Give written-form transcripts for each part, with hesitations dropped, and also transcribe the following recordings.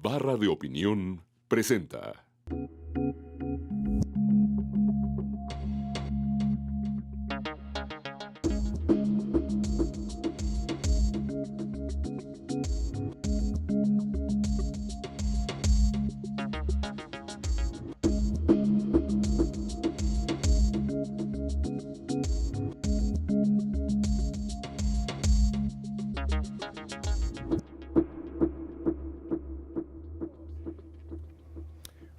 Barra de Opinión presenta.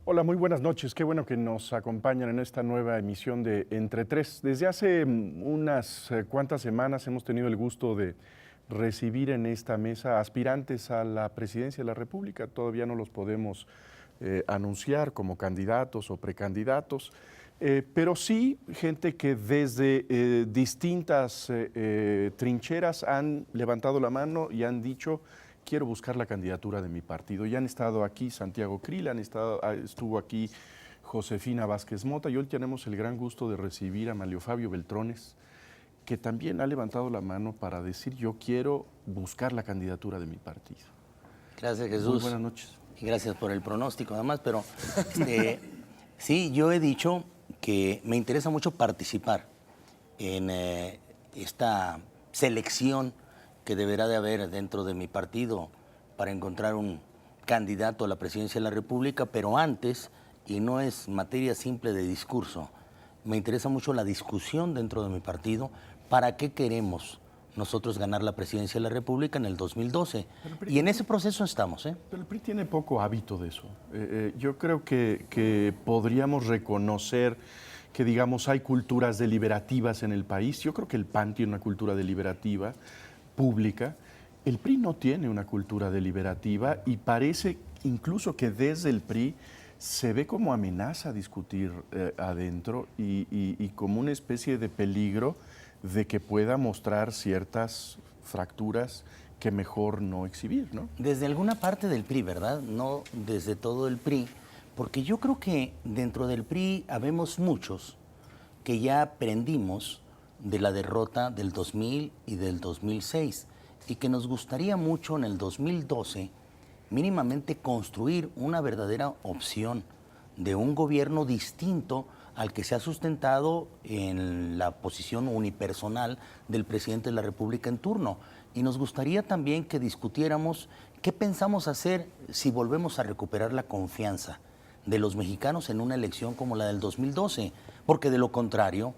Hola, muy buenas noches. Qué bueno que nos acompañan en esta nueva emisión de Entre Tres. Desde hace unas cuantas semanas hemos tenido el gusto de recibir en esta mesa aspirantes a la presidencia de la República. Todavía no los podemos anunciar como candidatos o precandidatos, pero sí gente que desde distintas trincheras han levantado la mano y han dicho: quiero buscar la candidatura de mi partido. Ya han estado aquí Santiago Krill, estuvo aquí Josefina Vázquez Mota, y hoy tenemos el gran gusto de recibir a Manlio Fabio Beltrones, que también ha levantado la mano para decir: yo quiero buscar la candidatura de mi partido. Gracias, Jesús. Muy buenas noches. Y gracias por el pronóstico, además, pero sí, yo he dicho que me interesa mucho participar en esta selección que deberá de haber dentro de mi partido para encontrar un candidato a la presidencia de la República, pero antes, y no es materia simple de discurso, me interesa mucho la discusión dentro de mi partido. ¿Para qué queremos nosotros ganar la presidencia de la República en el 2012? Y en ese proceso estamos. Pero el PRI tiene poco hábito de eso. Yo creo que podríamos reconocer que, digamos, hay culturas deliberativas en el país. Yo creo que el PAN tiene una cultura deliberativa pública. El PRI no tiene una cultura deliberativa y parece incluso que desde el PRI se ve como amenaza discutir adentro y como una especie de peligro de que pueda mostrar ciertas fracturas que mejor no exhibir, ¿no? Desde alguna parte del PRI, ¿verdad? No desde todo el PRI, porque yo creo que dentro del PRI habemos muchos que ya aprendimos de la derrota del 2000 y del 2006 y que nos gustaría mucho en el 2012 mínimamente construir una verdadera opción de un gobierno distinto al que se ha sustentado en la posición unipersonal del presidente de la República en turno. Y nos gustaría también que discutiéramos qué pensamos hacer si volvemos a recuperar la confianza de los mexicanos en una elección como la del 2012, porque de lo contrario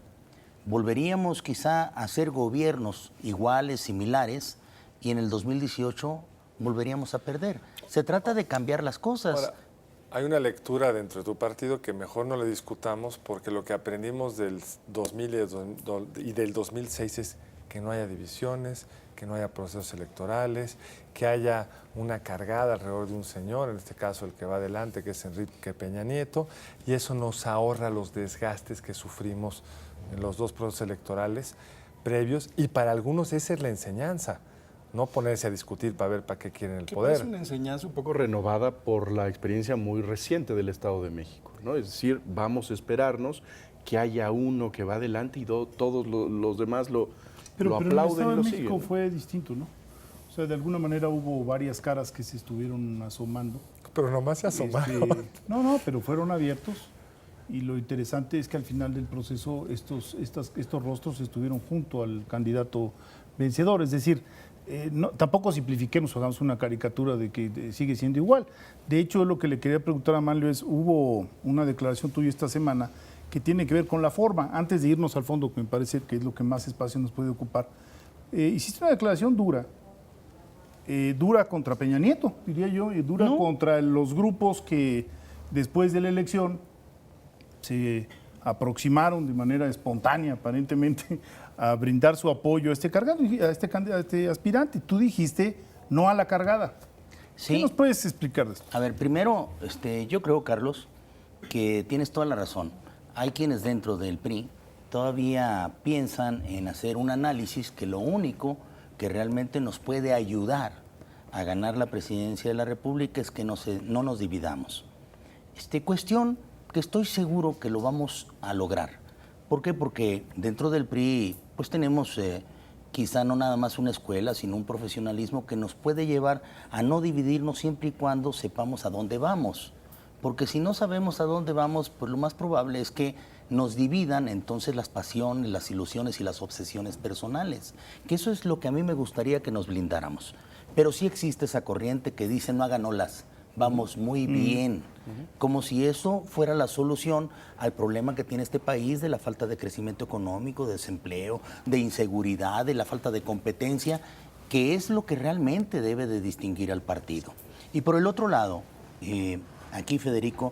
volveríamos quizá a hacer gobiernos iguales, similares, y en el 2018 volveríamos a perder. Se trata de cambiar las cosas. Ahora, hay una lectura dentro de tu partido que mejor no le discutamos, porque lo que aprendimos del 2000 y del 2006 es que no haya divisiones, que no haya procesos electorales, que haya una cargada alrededor de un señor, en este caso el que va adelante, que es Enrique Peña Nieto, y eso nos ahorra los desgastes que sufrimos en los dos procesos electorales previos, y para algunos esa es la enseñanza. No ponerse a discutir para ver para qué quieren el poder. Es una enseñanza un poco renovada por la experiencia muy reciente del Estado de México, ¿no? Es decir, vamos a esperarnos que haya uno que va adelante y todos los demás lo aplauden y lo siguen. Pero el Estado de México fue distinto, ¿no? O sea, de alguna manera hubo varias caras que se estuvieron asomando. Pero nomás se asomaron. No, pero fueron abiertos. Y lo interesante es que al final del proceso estos rostros estuvieron junto al candidato vencedor. Es decir, tampoco simplifiquemos, hagamos una caricatura de que sigue siendo igual. De hecho, lo que le quería preguntar a Manlio es: hubo una declaración tuya esta semana que tiene que ver con la forma. Antes de irnos al fondo, que me parece que es lo que más espacio nos puede ocupar, hiciste una declaración dura contra Peña Nieto, diría yo, y dura contra los grupos que después de la elección se aproximaron de manera espontánea, aparentemente, a brindar su apoyo a este aspirante. Tú dijiste no a la cargada. Sí. ¿Qué nos puedes explicar de esto? A ver, primero, yo creo, Carlos, que tienes toda la razón. Hay quienes dentro del PRI todavía piensan en hacer un análisis que lo único que realmente nos puede ayudar a ganar la presidencia de la República es que no nos dividamos. Cuestión que estoy seguro que lo vamos a lograr. ¿Por qué? Porque dentro del PRI pues tenemos quizá no nada más una escuela, sino un profesionalismo que nos puede llevar a no dividirnos siempre y cuando sepamos a dónde vamos. Porque si no sabemos a dónde vamos, pues lo más probable es que nos dividan entonces las pasiones, las ilusiones y las obsesiones personales. Que eso es lo que a mí me gustaría que nos blindáramos. Pero sí existe esa corriente que dice no hagan olas, vamos muy bien. Como si eso fuera la solución al problema que tiene este país de la falta de crecimiento económico, de desempleo, de inseguridad, de la falta de competencia, que es lo que realmente debe de distinguir al partido. Y por el otro lado, aquí, Federico,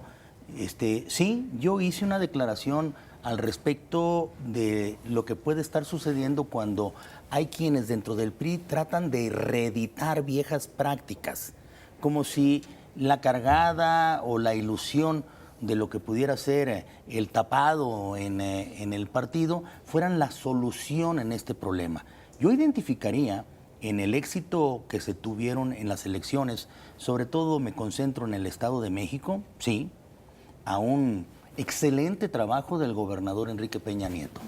sí, yo hice una declaración al respecto de lo que puede estar sucediendo cuando hay quienes dentro del PRI tratan de reeditar viejas prácticas, como si la cargada o la ilusión de lo que pudiera ser el tapado en el partido fueran la solución en este problema. Yo identificaría en el éxito que se tuvieron en las elecciones, sobre todo me concentro en el Estado de México, sí, a un excelente trabajo del gobernador Enrique Peña Nieto.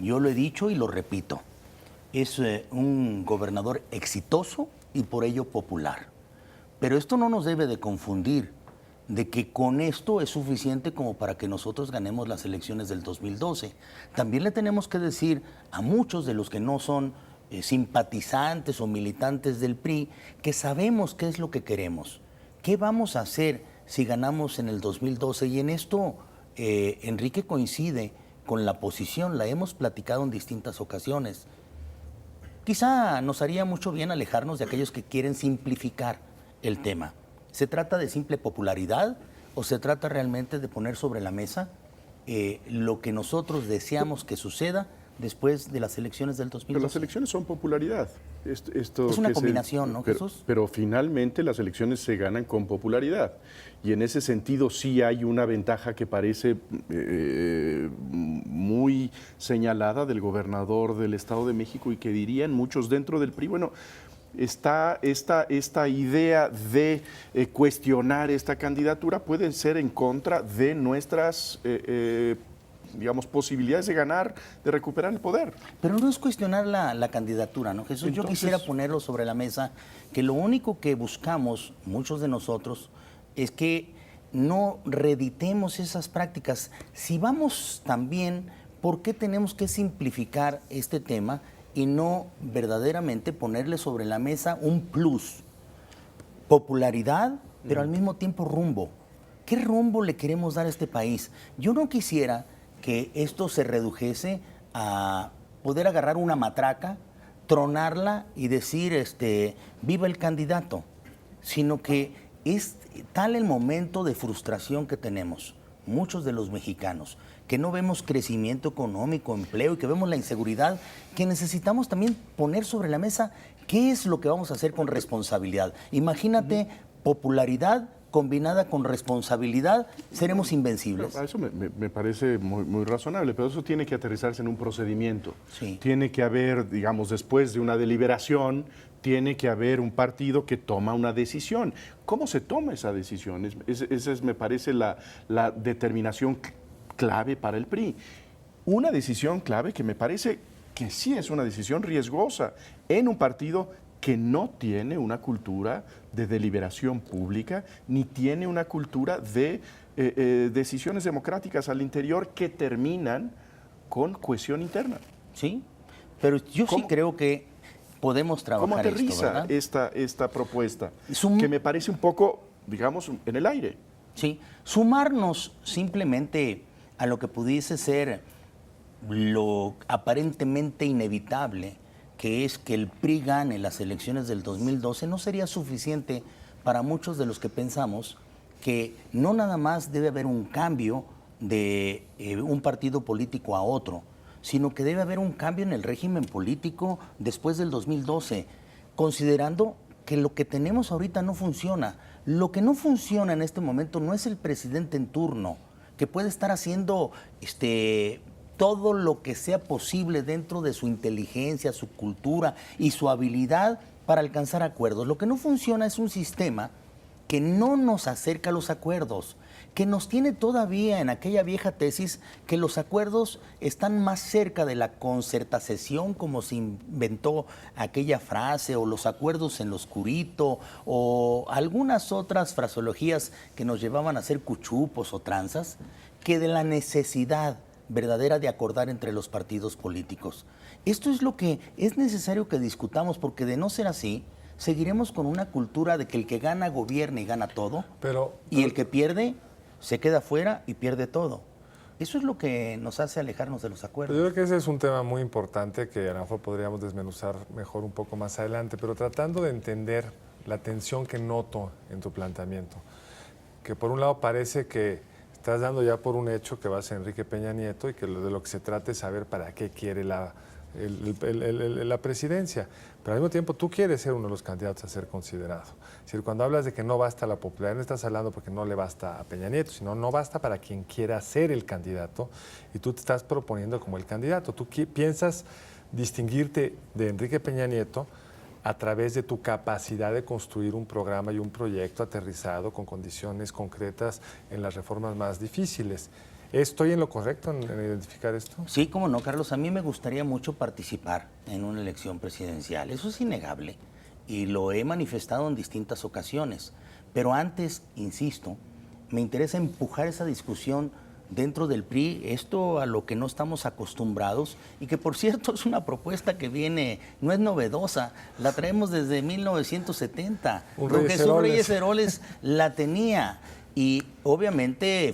Yo lo he dicho y lo repito, es un gobernador exitoso y por ello popular. Pero esto no nos debe de confundir de que con esto es suficiente como para que nosotros ganemos las elecciones del 2012. También le tenemos que decir a muchos de los que no son simpatizantes o militantes del PRI que sabemos qué es lo que queremos. ¿Qué vamos a hacer si ganamos en el 2012? Y en esto Enrique coincide con la posición, la hemos platicado en distintas ocasiones. Quizá nos haría mucho bien alejarnos de aquellos que quieren simplificar el tema. ¿Se trata de simple popularidad o se trata realmente de poner sobre la mesa lo que nosotros deseamos que suceda después de las elecciones del 2012? Pero las elecciones son popularidad. Es una combinación, ¿no, Jesús? Pero finalmente las elecciones se ganan con popularidad. Y en ese sentido sí hay una ventaja que parece muy señalada del gobernador del Estado de México y que dirían muchos dentro del PRI, bueno, está esta idea de cuestionar esta candidatura puede ser en contra de nuestras digamos, posibilidades de ganar, de recuperar el poder. Pero no es cuestionar la candidatura, ¿no, Jesús? Entonces, yo quisiera ponerlo sobre la mesa, que lo único que buscamos, muchos de nosotros, es que no reeditemos esas prácticas. Si vamos tan bien, ¿por qué tenemos que simplificar este tema y no verdaderamente ponerle sobre la mesa un plus? Popularidad, pero al mismo tiempo rumbo. ¿Qué rumbo le queremos dar a este país? Yo no quisiera que esto se redujese a poder agarrar una matraca, tronarla y decir, viva el candidato, sino que es tal el momento de frustración que tenemos, muchos de los mexicanos, que no vemos crecimiento económico, empleo y que vemos la inseguridad, que necesitamos también poner sobre la mesa qué es lo que vamos a hacer con responsabilidad. Imagínate popularidad combinada con responsabilidad, seremos invencibles. Pero eso me parece muy razonable, pero eso tiene que aterrizarse en un procedimiento. Sí. Tiene que haber, digamos, después de una deliberación, tiene que haber un partido que toma una decisión. ¿Cómo se toma esa decisión? Esa es, me parece, la determinación clave para el PRI. Una decisión clave que me parece que sí es una decisión riesgosa en un partido que no tiene una cultura de deliberación pública, ni tiene una cultura de decisiones democráticas al interior que terminan con cohesión interna. Sí, pero yo sí creo que podemos trabajar. ¿Cómo aterriza esta propuesta? Que me parece un poco, digamos, en el aire. Sí, sumarnos simplemente a lo que pudiese ser lo aparentemente inevitable, que es que el PRI gane las elecciones del 2012, no sería suficiente para muchos de los que pensamos que no nada más debe haber un cambio de un partido político a otro, sino que debe haber un cambio en el régimen político después del 2012, considerando que lo que tenemos ahorita no funciona. Lo que no funciona en este momento no es el presidente en turno, que puede estar haciendo todo lo que sea posible dentro de su inteligencia, su cultura y su habilidad para alcanzar acuerdos. Lo que no funciona es un sistema que no nos acerca a los acuerdos, que nos tiene todavía en aquella vieja tesis que los acuerdos están más cerca de la concertación, como se inventó aquella frase, o los acuerdos en lo oscurito, o algunas otras fraseologías que nos llevaban a hacer cuchupos o tranzas, que de la necesidad verdadera de acordar entre los partidos políticos. Esto es lo que es necesario que discutamos, porque de no ser así, seguiremos con una cultura de que el que gana gobierna y gana todo, y el que pierde se queda fuera y pierde todo. Eso es lo que nos hace alejarnos de los acuerdos. Yo creo que ese es un tema muy importante que a lo mejor podríamos desmenuzar mejor un poco más adelante, pero tratando de entender la tensión que noto en tu planteamiento, que por un lado parece que estás dando ya por un hecho que va a ser Enrique Peña Nieto y que de lo que se trata es saber para qué quiere la presidencia, pero al mismo tiempo tú quieres ser uno de los candidatos a ser considerado. Es decir, cuando hablas de que no basta la popularidad, no estás hablando porque no le basta a Peña Nieto, sino no basta para quien quiera ser el candidato y tú te estás proponiendo como el candidato. Tú piensas distinguirte de Enrique Peña Nieto a través de tu capacidad de construir un programa y un proyecto aterrizado con condiciones concretas en las reformas más difíciles. ¿Estoy en lo correcto en identificar esto? Sí, cómo no, Carlos. A mí me gustaría mucho participar en una elección presidencial. Eso es innegable y lo he manifestado en distintas ocasiones. Pero antes, insisto, me interesa empujar esa discusión dentro del PRI, esto a lo que no estamos acostumbrados y que, por cierto, es una propuesta que viene, no es novedosa, la traemos desde 1970. Don Jesús Reyes Heroles la tenía y obviamente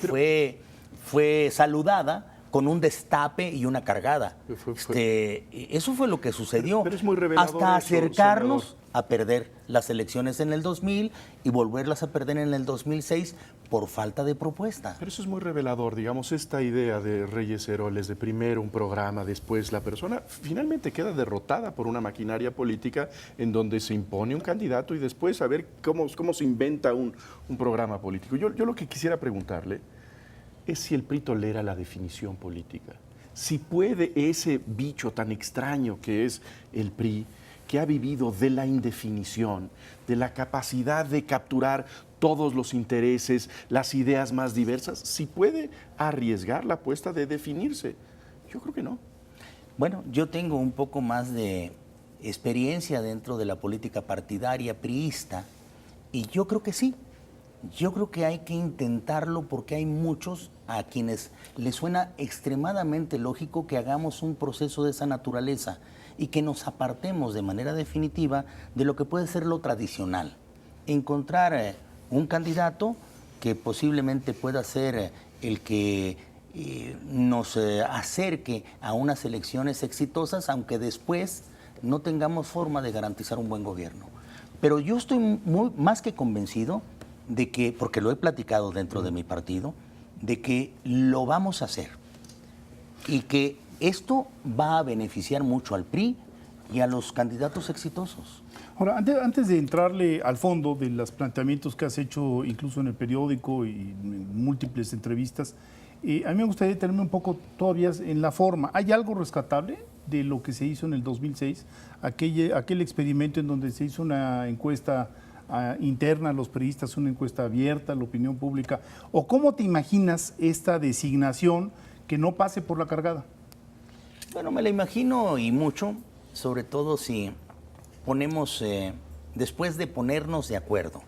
fue saludada con un destape y una cargada. Eso fue lo que sucedió. Pero es muy revelador hasta eso, acercarnos senador, a perder las elecciones en el 2000 y volverlas a perder en el 2006 por falta de propuesta. Pero eso es muy revelador, digamos, esta idea de Reyes Heroles, de primero un programa, después la persona, finalmente queda derrotada por una maquinaria política en donde se impone un candidato y después a ver cómo se inventa un programa político. Yo lo que quisiera preguntarle es si el PRI tolera la definición política. Si puede ese bicho tan extraño que es el PRI, que ha vivido de la indefinición, de la capacidad de capturar todos los intereses, las ideas más diversas, si puede arriesgar la apuesta de definirse. Yo creo que no. Bueno, yo tengo un poco más de experiencia dentro de la política partidaria priista y yo creo que sí. Yo creo que hay que intentarlo porque hay muchos a quienes les suena extremadamente lógico que hagamos un proceso de esa naturaleza y que nos apartemos de manera definitiva de lo que puede ser lo tradicional. Encontrar un candidato que posiblemente pueda ser el que nos acerque a unas elecciones exitosas, aunque después no tengamos forma de garantizar un buen gobierno. Pero yo estoy más que convencido de que, porque lo he platicado dentro de mi partido, de que lo vamos a hacer y que esto va a beneficiar mucho al PRI y a los candidatos exitosos. Ahora, antes de entrarle al fondo de los planteamientos que has hecho incluso en el periódico y en múltiples entrevistas, a mí me gustaría detenerme un poco todavía en la forma. ¿Hay algo rescatable de lo que se hizo en el 2006? Aquel experimento en donde se hizo una encuesta interna a los periodistas, una encuesta abierta a la opinión pública, o cómo te imaginas esta designación que no pase por la cargada? Bueno, me la imagino y mucho, sobre todo si ponemos, después de ponernos de acuerdo,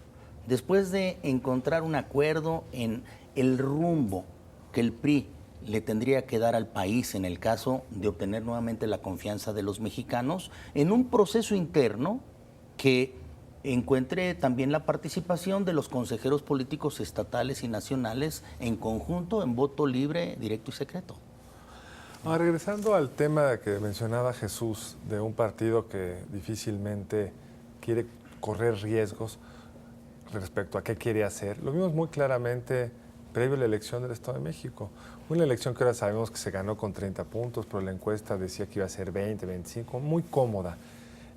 después de encontrar un acuerdo en el rumbo que el PRI le tendría que dar al país en el caso de obtener nuevamente la confianza de los mexicanos, en un proceso interno que encuentre también la participación de los consejeros políticos estatales y nacionales en conjunto, en voto libre, directo y secreto. Ahora, regresando al tema que mencionaba Jesús, de un partido que difícilmente quiere correr riesgos respecto a qué quiere hacer, lo vimos muy claramente previo a la elección del Estado de México. Una elección que ahora sabemos que se ganó con 30 puntos, pero la encuesta decía que iba a ser 20, 25, muy cómoda.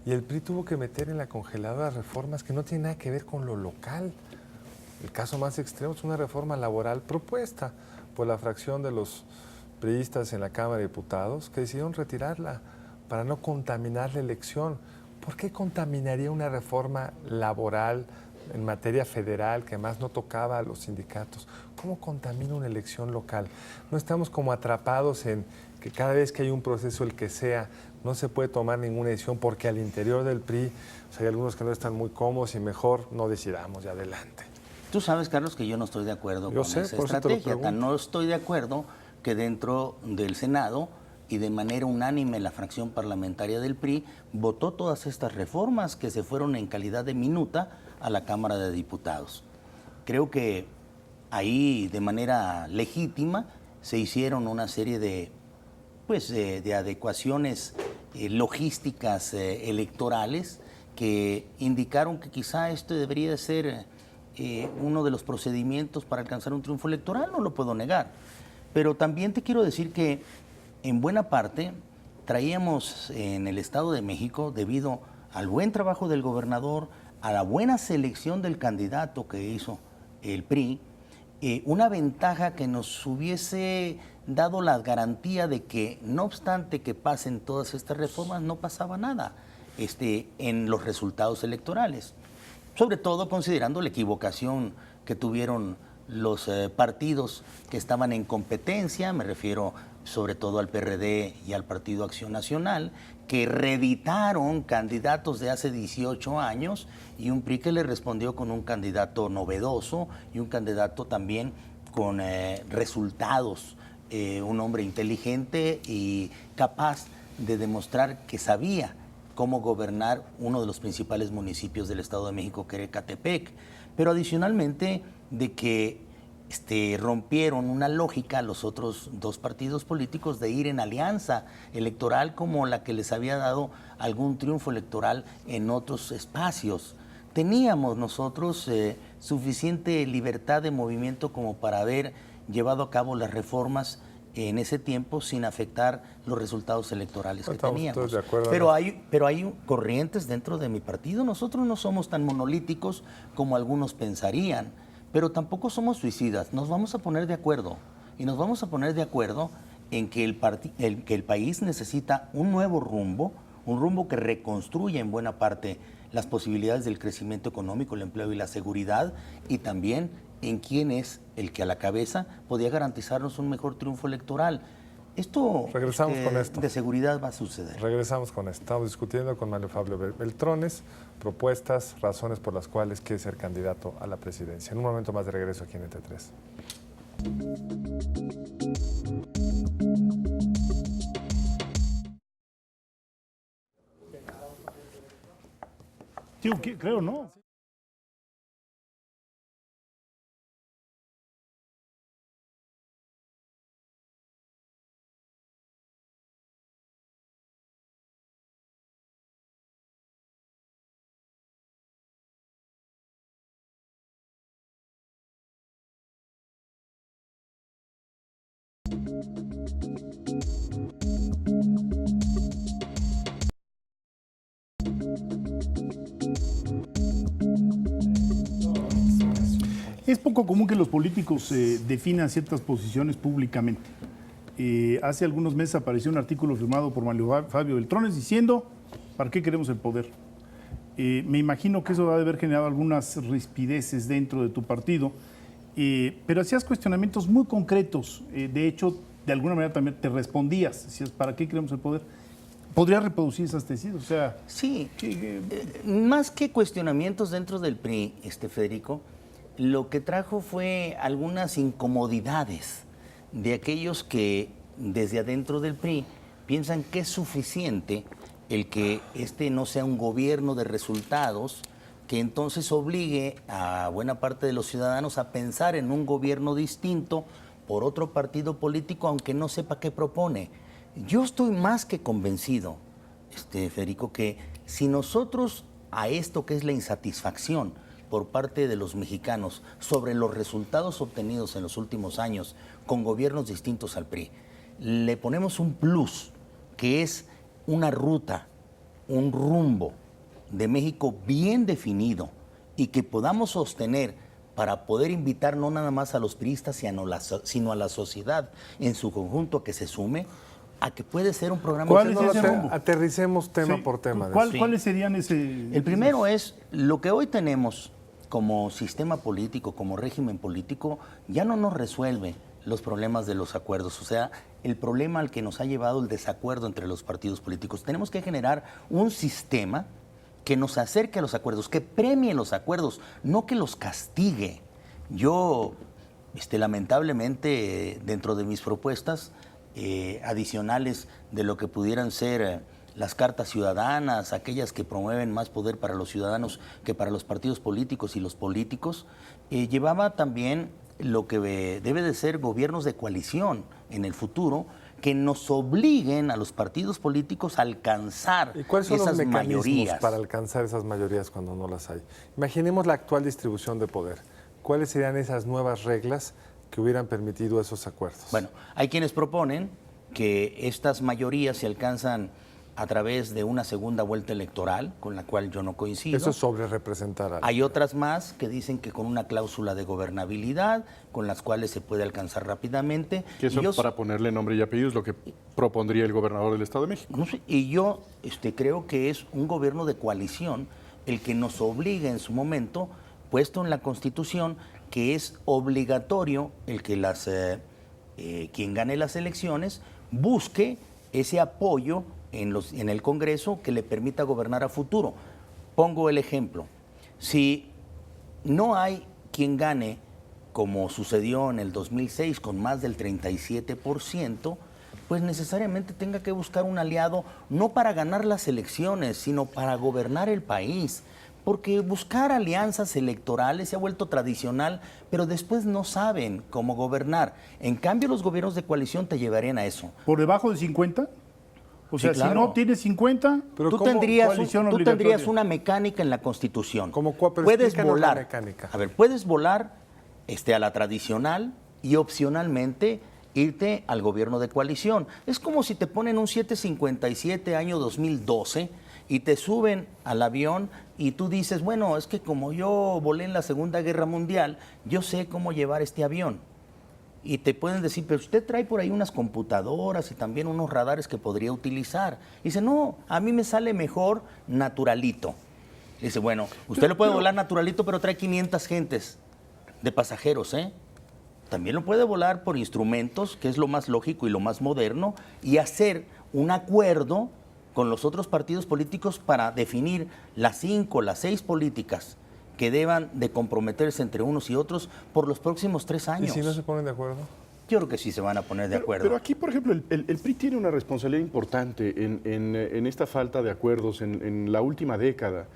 Y el PRI tuvo que meter en la congeladora reformas que no tienen nada que ver con lo local. El caso más extremo es una reforma laboral propuesta por la fracción de los priistas en la Cámara de Diputados que decidieron retirarla para no contaminar la elección. ¿Por qué contaminaría una reforma laboral en materia federal, que además no tocaba a los sindicatos. ¿Cómo contamina una elección local? No estamos como atrapados en que cada vez que hay un proceso, el que sea, no se puede tomar ninguna decisión porque al interior del PRI hay algunos que no están muy cómodos y mejor no decidamos y adelante. Tú sabes, Carlos, que yo no estoy de acuerdo con esa estrategia. Tan no estoy de acuerdo que dentro del Senado y de manera unánime la fracción parlamentaria del PRI votó todas estas reformas que se fueron en calidad de minuta a la Cámara de Diputados. Creo que ahí de manera legítima se hicieron una serie de adecuaciones logísticas electorales que indicaron que quizá esto debería ser uno de los procedimientos para alcanzar un triunfo electoral, no lo puedo negar. Pero también te quiero decir que en buena parte traíamos en el Estado de México, debido al buen trabajo del gobernador, a la buena selección del candidato que hizo el PRI, una ventaja que nos hubiese dado la garantía de que, no obstante que pasen todas estas reformas, no pasaba nada en los resultados electorales. Sobre todo considerando la equivocación que tuvieron los partidos que estaban en competencia, me refiero sobre todo al PRD y al Partido Acción Nacional, que reeditaron candidatos de hace 18 años y un PRI que le respondió con un candidato novedoso y un candidato también con resultados, un hombre inteligente y capaz de demostrar que sabía cómo gobernar uno de los principales municipios del Estado de México, que era Ecatepec. Pero adicionalmente de que rompieron una lógica los otros dos partidos políticos de ir en alianza electoral como la que les había dado algún triunfo electoral en otros espacios. Teníamos nosotros suficiente libertad de movimiento como para haber llevado a cabo las reformas en ese tiempo sin afectar los resultados electorales que teníamos. De acuerdo, pero hay corrientes dentro de mi partido. Nosotros no somos tan monolíticos como algunos pensarían, pero tampoco somos suicidas. Nos vamos a poner de acuerdo y nos vamos a poner de acuerdo en que el país necesita un nuevo rumbo, un rumbo que reconstruya en buena parte las posibilidades del crecimiento económico, el empleo y la seguridad, y también en quién es el que a la cabeza podía garantizarnos un mejor triunfo electoral. Esto Regresamos con esto. De seguridad va a suceder. Regresamos con esto. Estamos discutiendo con Mario Fabio Beltrones propuestas, razones por las cuales quiere ser candidato a la presidencia. En un momento más de regreso aquí en ET3. Tío, creo, ¿no? Es poco común que los políticos definan ciertas posiciones públicamente. Hace algunos meses apareció un artículo firmado por Mario Fabio Beltrones diciendo ¿para qué queremos el poder? Me imagino que eso va a haber generado algunas rispideces dentro de tu partido, pero hacías cuestionamientos muy concretos. De hecho, de alguna manera también te respondías, decías ¿para qué queremos el poder? ¿Podrías reproducir esas tesis? O sea, sí, más que cuestionamientos dentro del PRI, Federico, lo que trajo fue algunas incomodidades de aquellos que desde adentro del PRI piensan que es suficiente el que no sea un gobierno de resultados, que entonces obligue a buena parte de los ciudadanos a pensar en un gobierno distinto por otro partido político, aunque no sepa qué propone. Yo estoy más que convencido, Federico, que si nosotros a esto que es la insatisfacción por parte de los mexicanos sobre los resultados obtenidos en los últimos años con gobiernos distintos al PRI, le ponemos un plus, que es una ruta, un rumbo de México bien definido y que podamos sostener para poder invitar no nada más a los priistas, sino a la sociedad en su conjunto a que se sume, a que puede ser un programa... ¿Cuál es ese rumbo? Aterricemos tema por tema. ¿Cuáles serían ese...? El primero es lo que hoy tenemos como sistema político, como régimen político, ya no nos resuelve los problemas de los acuerdos, o sea, el problema al que nos ha llevado el desacuerdo entre los partidos políticos. Tenemos que generar un sistema que nos acerque a los acuerdos, que premie los acuerdos, no que los castigue. Yo, lamentablemente, dentro de mis propuestas adicionales de lo que pudieran ser las cartas ciudadanas, aquellas que promueven más poder para los ciudadanos que para los partidos políticos y los políticos, llevaba también lo que debe de ser gobiernos de coalición en el futuro, que nos obliguen a los partidos políticos a alcanzar ¿Y cuáles son esas los mecanismos mayorías para alcanzar esas mayorías cuando no las hay? Imaginemos la actual distribución de poder. ¿Cuáles serían esas nuevas reglas que hubieran permitido esos acuerdos? Bueno, hay quienes proponen que estas mayorías se alcanzan a través de una segunda vuelta electoral, con la cual yo no coincido. Eso es sobre representar a Hay otras más que dicen que con una cláusula de gobernabilidad, con las cuales se puede alcanzar rápidamente. Que eso, para ponerle nombre y apellido, es lo que propondría el gobernador del Estado de México. No sé, y yo creo que es un gobierno de coalición el que nos obliga en su momento, puesto en la Constitución, que es obligatorio el que quien gane las elecciones busque ese apoyo en el Congreso que le permita gobernar a futuro. Pongo el ejemplo. Si no hay quien gane, como sucedió en el 2006 con más del 37%, pues necesariamente tenga que buscar un aliado no para ganar las elecciones, sino para gobernar el país. Porque buscar alianzas electorales se ha vuelto tradicional, pero después no saben cómo gobernar. En cambio, los gobiernos de coalición te llevarían a eso. ¿Por debajo de 50? O sea, Sí, claro. si no tienes 50, Pero Tú ¿cómo? tendrías Coalición tú obligatoria. tendrías una mecánica en la Constitución. ¿Cómo cuál? Pero Puedes explícanos la volar. mecánica. A ver, puedes volar a la tradicional y opcionalmente irte al gobierno de coalición. Es como si te ponen un 757 año 2012 y te suben al avión y tú dices, bueno, es que como yo volé en la Segunda Guerra Mundial, yo sé cómo llevar este avión. Y te pueden decir, pero usted trae por ahí unas computadoras y también unos radares que podría utilizar. Y dice, no, a mí me sale mejor naturalito. Dice, bueno, usted lo puede volar naturalito, pero trae 500 gentes de pasajeros, ¿eh? También lo puede volar por instrumentos, que es lo más lógico y lo más moderno, y hacer un acuerdo con los otros partidos políticos para definir las 5, las 6 políticas que deban de comprometerse entre unos y otros por los próximos 3 ¿Y años. si no se ponen de acuerdo? Yo creo que sí se van a poner de acuerdo. Pero aquí, por ejemplo, el PRI tiene una responsabilidad importante en esta falta de acuerdos en la última década.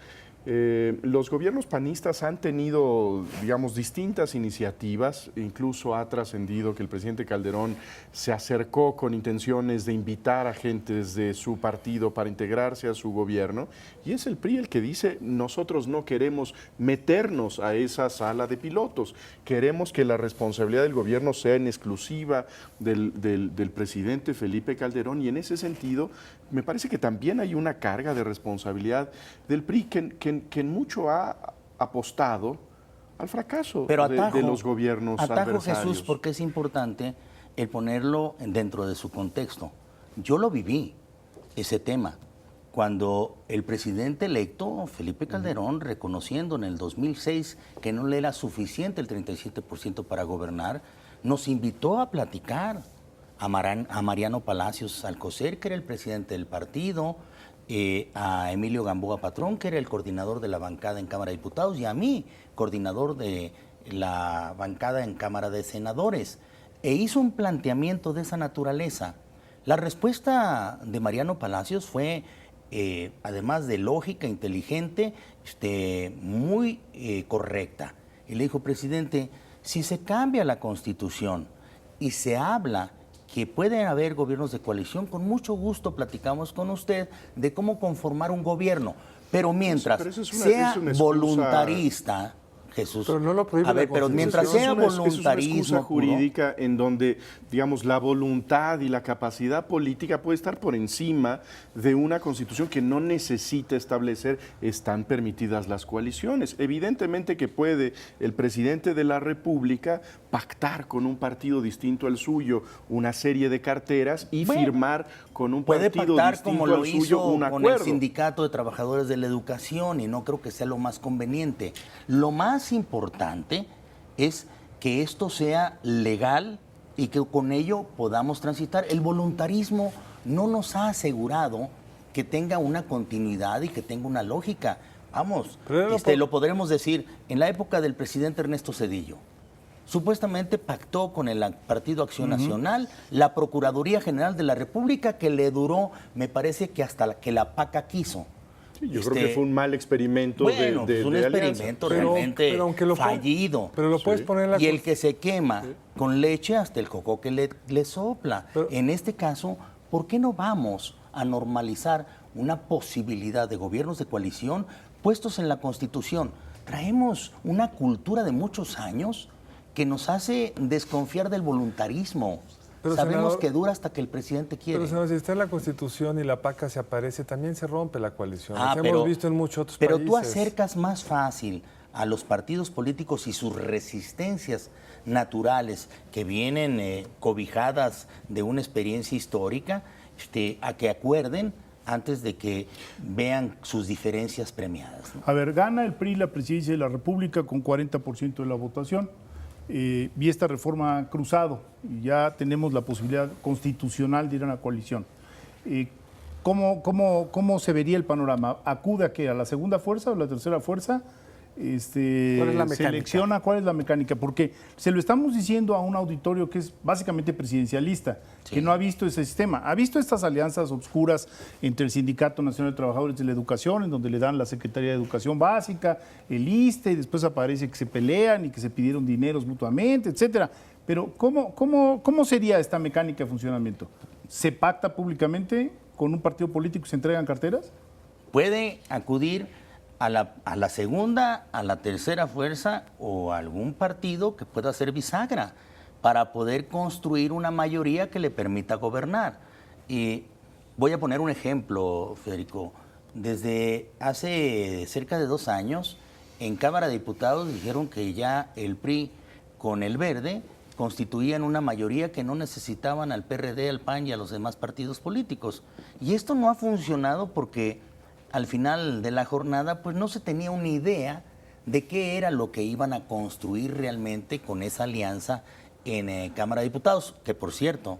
Los gobiernos panistas han tenido, digamos, distintas iniciativas, incluso ha trascendido que el presidente Calderón se acercó con intenciones de invitar a gentes de su partido para integrarse a su gobierno, y es el PRI el que dice, nosotros no queremos meternos a esa sala de pilotos, queremos que la responsabilidad del gobierno sea en exclusiva del presidente Felipe Calderón, y en ese sentido me parece que también hay una carga de responsabilidad del PRI que en mucho ha apostado al fracaso Pero de los gobiernos adversarios. Jesús, porque es importante el ponerlo dentro de su contexto. Yo lo viví, ese tema, cuando el presidente electo, Felipe Calderón, reconociendo en el 2006 que no le era suficiente el 37% para gobernar, nos invitó a platicar a Mariano Palacios Alcocer, que era el presidente del partido, a Emilio Gamboa Patrón, que era el coordinador de la bancada en Cámara de Diputados, y a mí, coordinador de la bancada en Cámara de Senadores, e hizo un planteamiento de esa naturaleza. La respuesta de Mariano Palacios fue, además de lógica, inteligente, muy correcta. Y le dijo, presidente, si se cambia la Constitución y se habla que pueden haber gobiernos de coalición, con mucho gusto platicamos con usted de cómo conformar un gobierno. Pero mientras sea voluntarista, Jesús. Pero no lo prohíbe a ver, la pero mientras sea Es una voluntarismo excusa jurídica en donde, digamos, la voluntad y la capacidad política puede estar por encima de una constitución que no necesita establecer están permitidas las coaliciones. Evidentemente que puede el presidente de la República pactar con un partido distinto al suyo una serie de carteras y firmar con un puede partido pactar distinto como lo al suyo hizo un con acuerdo. el Sindicato de Trabajadores de la Educación, y no creo que sea lo más conveniente. Lo más más importante es que esto sea legal y que con ello podamos transitar. El voluntarismo no nos ha asegurado que tenga una continuidad y que tenga una lógica. Vamos, lo podremos decir, en la época del presidente Ernesto Zedillo, supuestamente pactó con el Partido Acción Nacional la Procuraduría General de la República, que le duró, me parece que hasta que la PACA quiso. Sí, yo creo que fue un mal experimento bueno, de un experimento realmente fallido. Pero lo puedes poner en la... Y el que se quema con leche hasta el coco que le sopla. En este caso, ¿por qué no vamos a normalizar una posibilidad de gobiernos de coalición puestos en la Constitución? Traemos una cultura de muchos años que nos hace desconfiar del voluntarismo. Pero, sabemos, senador, que dura hasta que el presidente quiere. Pero, senador, si está en la Constitución y la PACA se aparece, también se rompe la coalición. Hemos visto en muchos otros países. Pero tú acercas más fácil a los partidos políticos y sus resistencias naturales que vienen cobijadas de una experiencia histórica, a que acuerden antes de que vean sus diferencias premiadas, ¿no? A ver, gana el PRI la presidencia de la República con 40% de la votación. Y esta reforma ha cruzado y ya tenemos la posibilidad constitucional de ir a una coalición. ¿Cómo se vería el panorama? ¿Acude a qué? ¿A la segunda fuerza o la tercera fuerza? ¿Cuál es la mecánica? Selecciona cuál es la mecánica, porque se lo estamos diciendo a un auditorio que es básicamente presidencialista, sí, que no ha visto ese sistema, ha visto estas alianzas obscuras entre el Sindicato Nacional de Trabajadores de la Educación, en donde le dan la Secretaría de Educación Básica, el ISSSTE, y después aparece que se pelean y que se pidieron dineros mutuamente, etcétera. Pero ¿cómo sería esta mecánica de funcionamiento? ¿Se pacta públicamente con un partido político y se entregan carteras? Puede acudir a la segunda, a la tercera fuerza o a algún partido que pueda ser bisagra para poder construir una mayoría que le permita gobernar. Y voy a poner un ejemplo, Federico. Desde hace cerca de 2 años, en Cámara de Diputados dijeron que ya el PRI con el Verde constituían una mayoría que no necesitaban al PRD, al PAN y a los demás partidos políticos. Y esto no ha funcionado porque al final de la jornada, pues no se tenía una idea de qué era lo que iban a construir realmente con esa alianza en Cámara de Diputados, que por cierto,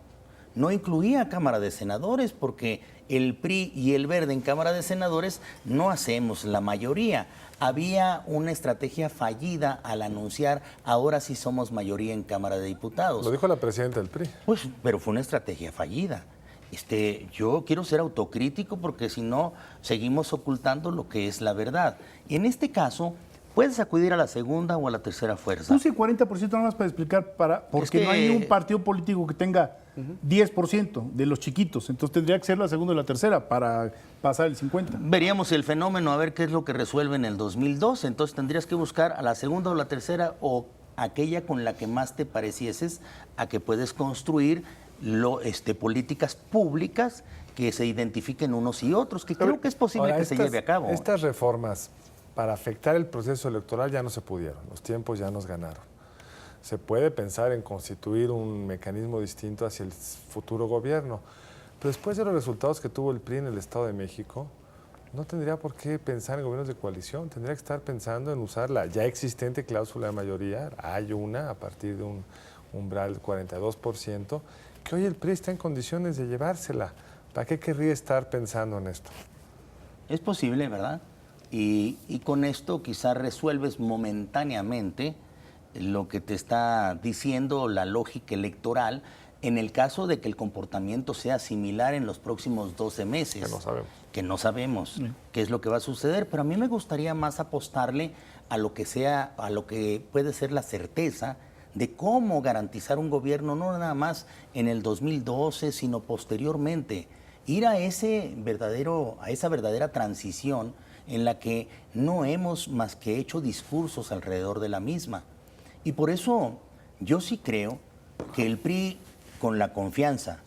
no incluía Cámara de Senadores, porque el PRI y el Verde en Cámara de Senadores no hacemos la mayoría. Había una estrategia fallida al anunciar, ahora sí somos mayoría en Cámara de Diputados. Lo dijo la presidenta del PRI. Pues, pero fue una estrategia fallida. Yo quiero ser autocrítico porque si no, seguimos ocultando lo que es la verdad. Y en este caso, puedes acudir a la segunda o a la tercera fuerza. Puse 40% nada más para explicar, porque no hay un partido político que tenga 10% de los chiquitos. Entonces tendría que ser la segunda o la tercera para pasar el 50%. Veríamos el fenómeno, a ver qué es lo que resuelve en el 2012. Entonces tendrías que buscar a la segunda o la tercera o aquella con la que más te parecieses a que puedes construir políticas públicas que se identifiquen unos y otros, que creo que es posible que se lleve a cabo. Estas reformas para afectar el proceso electoral ya no se pudieron, los tiempos ya nos ganaron. Se puede pensar en constituir un mecanismo distinto hacia el futuro gobierno, pero después de los resultados que tuvo el PRI en el Estado de México, no tendría por qué pensar en gobiernos de coalición, tendría que estar pensando en usar la ya existente cláusula de mayoría. Hay una a partir de un umbral del 42%, que hoy el PRI está en condiciones de llevársela. ¿Para qué querría estar pensando en esto? Es posible, ¿verdad? Y con esto quizás resuelves momentáneamente lo que te está diciendo la lógica electoral en el caso de que el comportamiento sea similar en los próximos 12 meses. Que no sabemos qué es lo que va a suceder, pero a mí me gustaría más apostarle a lo que puede ser la certeza de cómo garantizar un gobierno, no nada más en el 2012, sino posteriormente. Ir a esa verdadera transición en la que no hemos más que hecho discursos alrededor de la misma. Y por eso yo sí creo que el PRI, con la confianza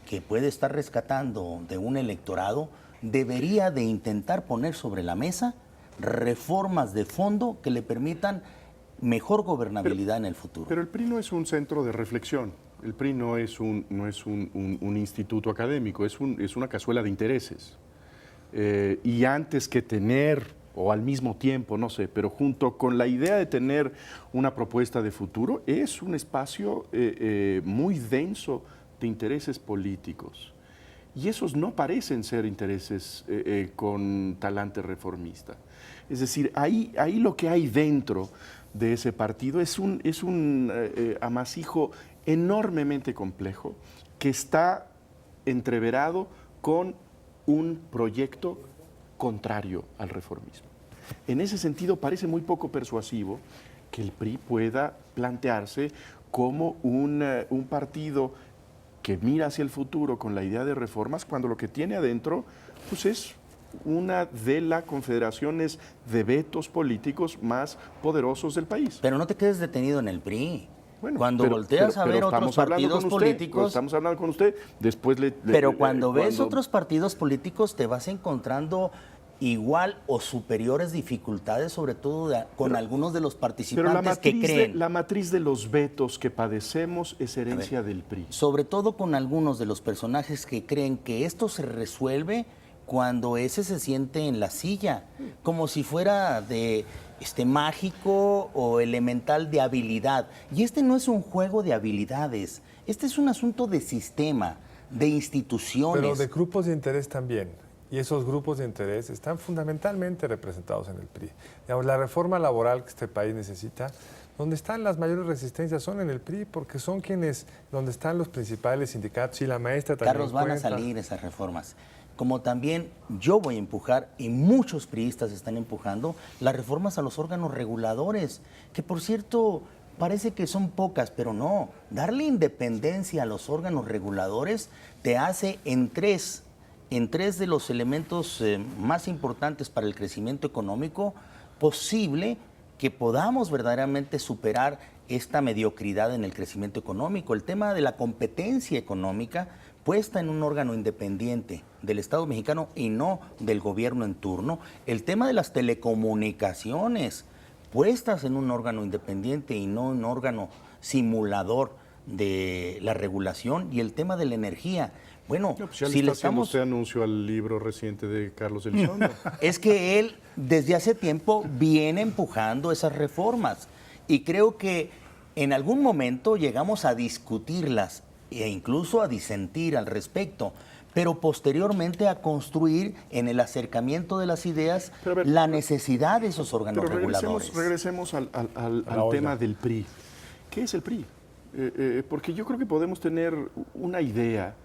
que puede estar rescatando de un electorado, debería de intentar poner sobre la mesa reformas de fondo que le permitan mejor gobernabilidad en el futuro. Pero el PRI no es un centro de reflexión, el PRI no es un instituto académico, es una cazuela de intereses. Y antes que tener o al mismo tiempo, no sé, pero junto con la idea de tener una propuesta de futuro, es un espacio muy denso de intereses políticos. Y esos no parecen ser intereses con talante reformista. Es decir, ahí lo que hay dentro de ese partido es un amasijo enormemente complejo que está entreverado con un proyecto contrario al reformismo. En ese sentido, parece muy poco persuasivo que el PRI pueda plantearse como un partido que mira hacia el futuro con la idea de reformas, cuando lo que tiene adentro pues es una de las confederaciones de vetos políticos más poderosos del país. Pero no te quedes detenido en el PRI. Bueno, cuando volteas a ver otros partidos políticos... Estamos hablando con usted, después Pero cuando ves otros partidos políticos te vas encontrando igual o superiores dificultades, sobre todo con algunos de los participantes que creen. La matriz de los vetos que padecemos es herencia del PRI. Sobre todo con algunos de los personajes que creen que esto se resuelve cuando ese se siente en la silla, como si fuera de mágico o elemental de habilidad. Y este no es un juego de habilidades, este es un asunto de sistema, de instituciones. Pero de grupos de interés también. Y esos grupos de interés están fundamentalmente representados en el PRI. Digamos, la reforma laboral que este país necesita, donde están las mayores resistencias son en el PRI, porque son donde están los principales sindicatos, y la maestra también Carlos, van a salir esas reformas. Como también yo voy a empujar, y muchos priistas están empujando, las reformas a los órganos reguladores, que por cierto parece que son pocas, pero no. Darle independencia a los órganos reguladores te hace en tres de los elementos más importantes para el crecimiento económico posible que podamos verdaderamente superar esta mediocridad en el crecimiento económico. El tema de la competencia económica puesta en un órgano independiente del Estado mexicano y no del gobierno en turno. El tema de las telecomunicaciones puestas en un órgano independiente y no un órgano simulador de la regulación. Y el tema de la energía. Bueno, no, pues ya si le le está haciendo estamos... usted anuncio al libro reciente de Carlos Elizondo. Es que él desde hace tiempo viene empujando esas reformas y creo que en algún momento llegamos a discutirlas e incluso a disentir al respecto, pero posteriormente a construir en el acercamiento de las ideas la necesidad de esos órganos reguladores. Regresemos al tema del PRI. ¿Qué es el PRI? Porque yo creo que podemos tener una idea,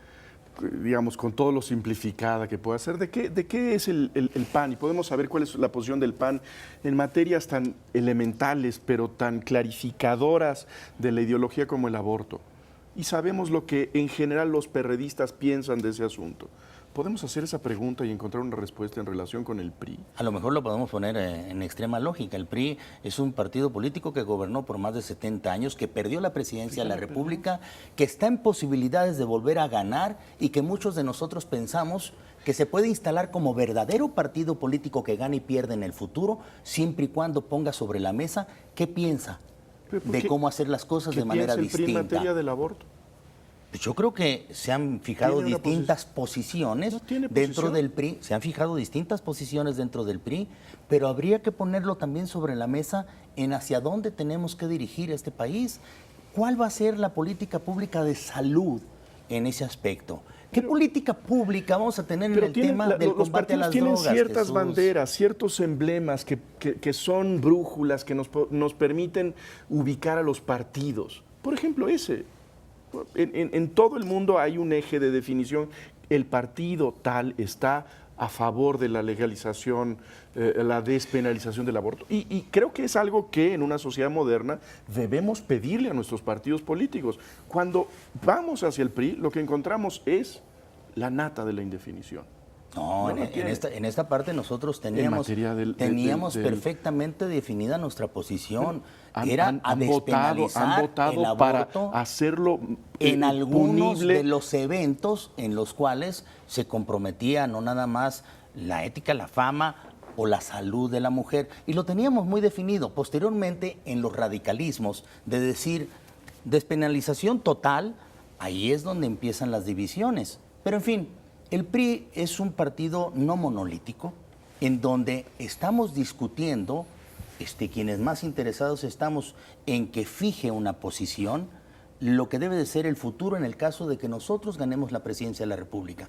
digamos, con todo lo simplificada que pueda ser, de qué es el PAN, y podemos saber cuál es la posición del PAN en materias tan elementales, pero tan clarificadoras de la ideología como el aborto. Y sabemos lo que en general los perredistas piensan de ese asunto. ¿Podemos hacer esa pregunta y encontrar una respuesta en relación con el PRI? A lo mejor lo podemos poner en extrema lógica. El PRI es un partido político que gobernó por más de 70 años, que perdió la presidencia de la República, que está en posibilidades de volver a ganar y que muchos de nosotros pensamos que se puede instalar como verdadero partido político que gane y pierde en el futuro, siempre y cuando ponga sobre la mesa qué piensa de cómo hacer las cosas de manera distinta. ¿Qué piensa el PRI en materia del aborto? Yo creo que se han fijado distintas posiciones dentro del PRI, se han fijado distintas posiciones dentro del PRI, pero habría que ponerlo también sobre la mesa en hacia dónde tenemos que dirigir este país. ¿Cuál va a ser la política pública de salud en ese aspecto? ¿Qué política pública vamos a tener en el tema del combate a las drogas? Tienen ciertas Jesús? Banderas, ciertos emblemas que son brújulas, que nos permiten ubicar a los partidos. Por ejemplo, ese. En todo el mundo hay un eje de definición. El partido tal está a favor de la legalización, la despenalización del aborto. Y creo que es algo que en una sociedad moderna debemos pedirle a nuestros partidos políticos. Cuando vamos hacia el PRI, lo que encontramos es la nata de la indefinición. No, en esta parte nosotros teníamos perfectamente definida nuestra posición. Era a despenalizar han votado el aborto para hacerlo en algunos punible. de los eventos en los cuales se comprometía no nada más la ética, la fama o la salud de la mujer. Y lo teníamos muy definido. Posteriormente, en los radicalismos, de decir despenalización total, ahí es donde empiezan las divisiones. Pero en fin, el PRI es un partido no monolítico, en donde estamos discutiendo, quienes más interesados estamos en que fije una posición, lo que debe de ser el futuro en el caso de que nosotros ganemos la presidencia de la República.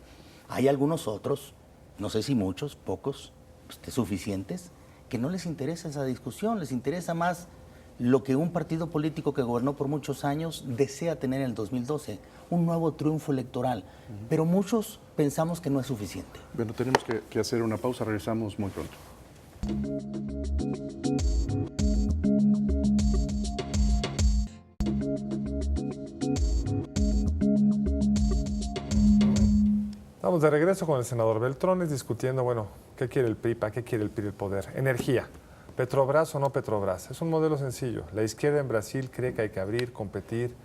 Hay algunos otros, no sé si muchos, pocos, suficientes, que no les interesa esa discusión, les interesa más lo que un partido político que gobernó por muchos años desea tener en el 2012, un nuevo triunfo electoral. Pero muchos pensamos que no es suficiente. Bueno, tenemos que hacer una pausa, regresamos muy pronto. Estamos de regreso con el senador Beltrones discutiendo, bueno, ¿qué quiere el PRI? ¿Para qué quiere el PRI el poder? Energía. ¿Petrobras o no Petrobras? Es un modelo sencillo. La izquierda en Brasil cree que hay que abrir, competir.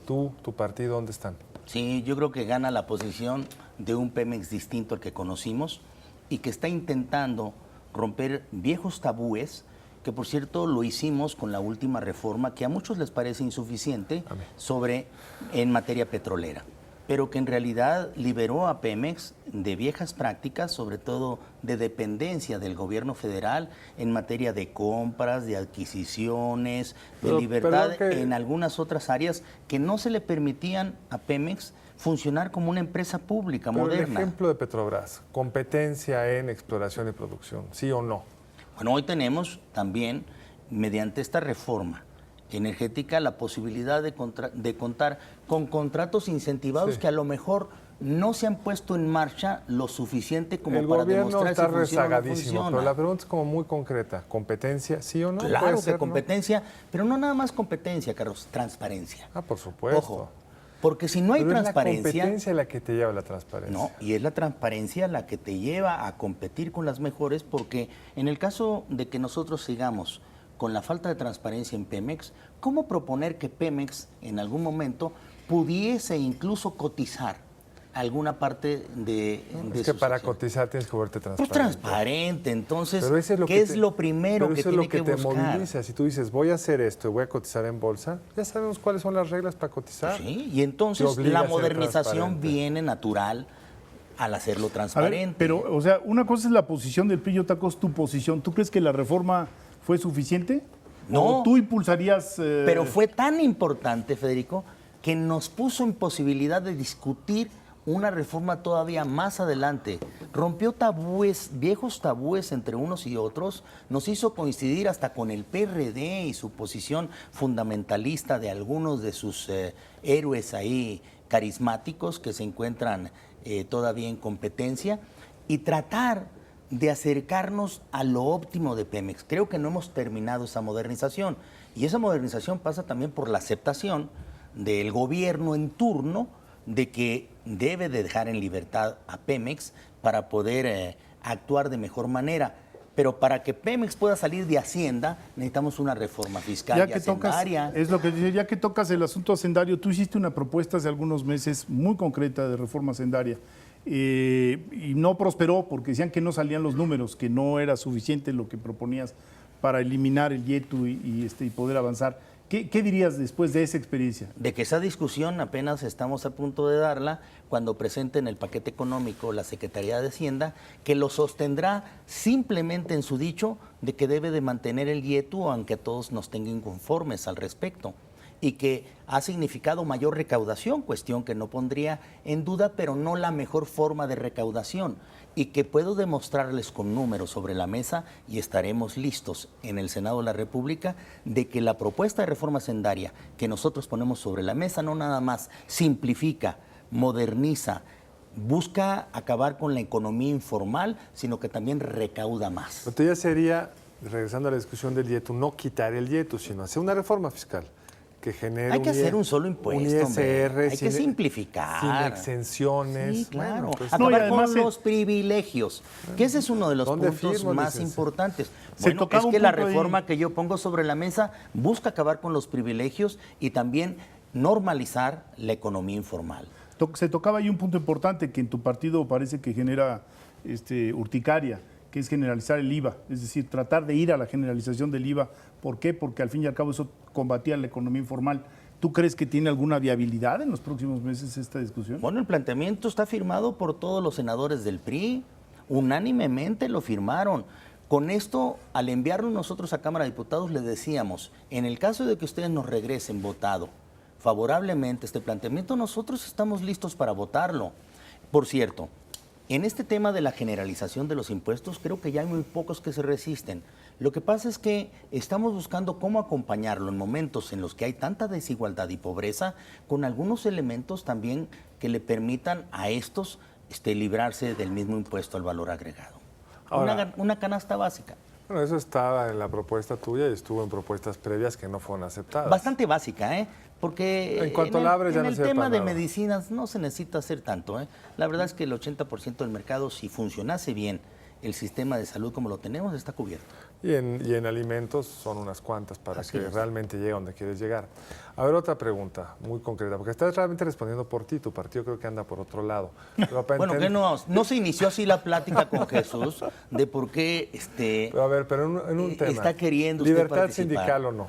Tú, tu partido, ¿dónde están? Sí, yo creo que gana la posición de un Pemex distinto al que conocimos y que está intentando romper viejos tabúes, que por cierto lo hicimos con la última reforma, que a muchos les parece insuficiente, en materia petrolera, pero que en realidad liberó a Pemex de viejas prácticas, sobre todo de dependencia del gobierno federal en materia de compras, de adquisiciones, de libertad en algunas otras áreas que no se le permitían a Pemex funcionar como una empresa pública moderna. El ejemplo de Petrobras, competencia en exploración y producción, ¿sí o no? Bueno, hoy tenemos también, mediante esta reforma energética, la posibilidad de contar con contratos incentivados que a lo mejor no se han puesto en marcha lo suficiente como para demostrar está si funciona o no rezagadísimo, funciona. pero la pregunta es como muy concreta. ¿Competencia, sí o no? Claro Puede ser, que competencia, pero no nada más competencia, Carlos, transparencia. Ah, por supuesto. Ojo, porque si no hay Pero transparencia... es la competencia la que te lleva a la transparencia. No, y es la transparencia la que te lleva a competir con las mejores, porque en el caso de que nosotros sigamos con la falta de transparencia en Pemex, ¿cómo proponer que Pemex en algún momento pudiese incluso cotizar alguna parte de Es que sus para acciones? cotizar tienes que verte transparente. Pues transparente, entonces, Pero eso es lo ¿qué que es lo primero pero que eso es tiene lo que que te buscar? moviliza. Si tú dices, voy a hacer esto y voy a cotizar en bolsa, ya sabemos cuáles son las reglas para cotizar. Sí, y entonces Te obliga la a ser modernización transparente. viene natural al hacerlo A ver, transparente. pero, o sea, una cosa es la posición del PRI y otra cosa es tu posición. ¿Tú crees que la reforma fue suficiente? No. ¿O tú impulsarías...? Pero fue tan importante, Federico, que nos puso en posibilidad de discutir una reforma todavía más adelante. Rompió tabúes, viejos tabúes entre unos y otros, nos hizo coincidir hasta con el PRD y su posición fundamentalista de algunos de sus héroes ahí carismáticos que se encuentran todavía en competencia, y tratar de acercarnos a lo óptimo de Pemex. Creo que no hemos terminado esa modernización, y esa modernización pasa también por la aceptación del gobierno en turno de que debe de dejar en libertad a Pemex para poder actuar de mejor manera. Pero para que Pemex pueda salir de Hacienda, necesitamos una reforma fiscal y hacendaria. Es lo que dice, ya que tocas el asunto hacendario, tú hiciste una propuesta hace algunos meses muy concreta de reforma hacendaria. Y no prosperó porque decían que no salían los números, que no era suficiente lo que proponías para eliminar el YETU y poder avanzar. ¿Qué dirías después de esa experiencia? De que esa discusión apenas estamos a punto de darla cuando presenten el paquete económico la Secretaría de Hacienda, que lo sostendrá simplemente en su dicho de que debe de mantener el YETU, aunque a todos nos tengan inconformes al respecto, y que ha significado mayor recaudación, cuestión que no pondría en duda, pero no la mejor forma de recaudación, y que puedo demostrarles con números sobre la mesa, y estaremos listos en el Senado de la República, de que la propuesta de reforma hacendaria que nosotros ponemos sobre la mesa no nada más simplifica, moderniza, busca acabar con la economía informal, sino que también recauda más. Entonces ya sería, regresando a la discusión del YETU, no quitar el YETU, sino hacer una reforma fiscal que genere Hay que hacer un solo impuesto, un hombre. ISR, Hay que simplificar. sin exenciones. Sí, claro. Bueno, pues, No, y Acabar además con los privilegios, que ese es uno de los ¿Dónde puntos firmo, más licenciado? importantes. Se Bueno, tocaba es un que la punto ahí. reforma que yo pongo sobre la mesa busca acabar con los privilegios y también normalizar la economía informal. Se tocaba ahí un punto importante que en tu partido parece que genera urticaria, que es generalizar el IVA, es decir, tratar de ir a la generalización del IVA. ¿Por qué? Porque al fin y al cabo eso combatía la economía informal. ¿Tú crees que tiene alguna viabilidad en los próximos meses esta discusión? Bueno, el planteamiento está firmado por todos los senadores del PRI, unánimemente lo firmaron. Con esto, al enviarlo nosotros a Cámara de Diputados, les decíamos, en el caso de que ustedes nos regresen votado favorablemente este planteamiento, nosotros estamos listos para votarlo. Por cierto, en este tema de la generalización de los impuestos, creo que ya hay muy pocos que se resisten. Lo que pasa es que estamos buscando cómo acompañarlo en momentos en los que hay tanta desigualdad y pobreza, con algunos elementos también que le permitan a estos librarse del mismo impuesto al valor agregado. Ahora, Una canasta básica. bueno, eso estaba en la propuesta tuya y estuvo en propuestas previas que no fueron aceptadas. Bastante básica, ¿eh? Porque En cuanto la abres, ya en no el sirve tema para de nada. medicinas no se necesita hacer tanto, ¿eh? La verdad es que el 80% del mercado, si funcionase bien el sistema de salud como lo tenemos, está cubierto. Y en alimentos son unas cuantas para Así que es. realmente llegue a donde quieres llegar. A ver, otra pregunta muy concreta, porque estás realmente respondiendo por ti, tu partido creo que anda por otro lado. Pero para Bueno, que no se inició así la plática con Jesús de por qué Pero a ver, pero en un tema. está queriendo usted ¿Libertad participar? sindical o no?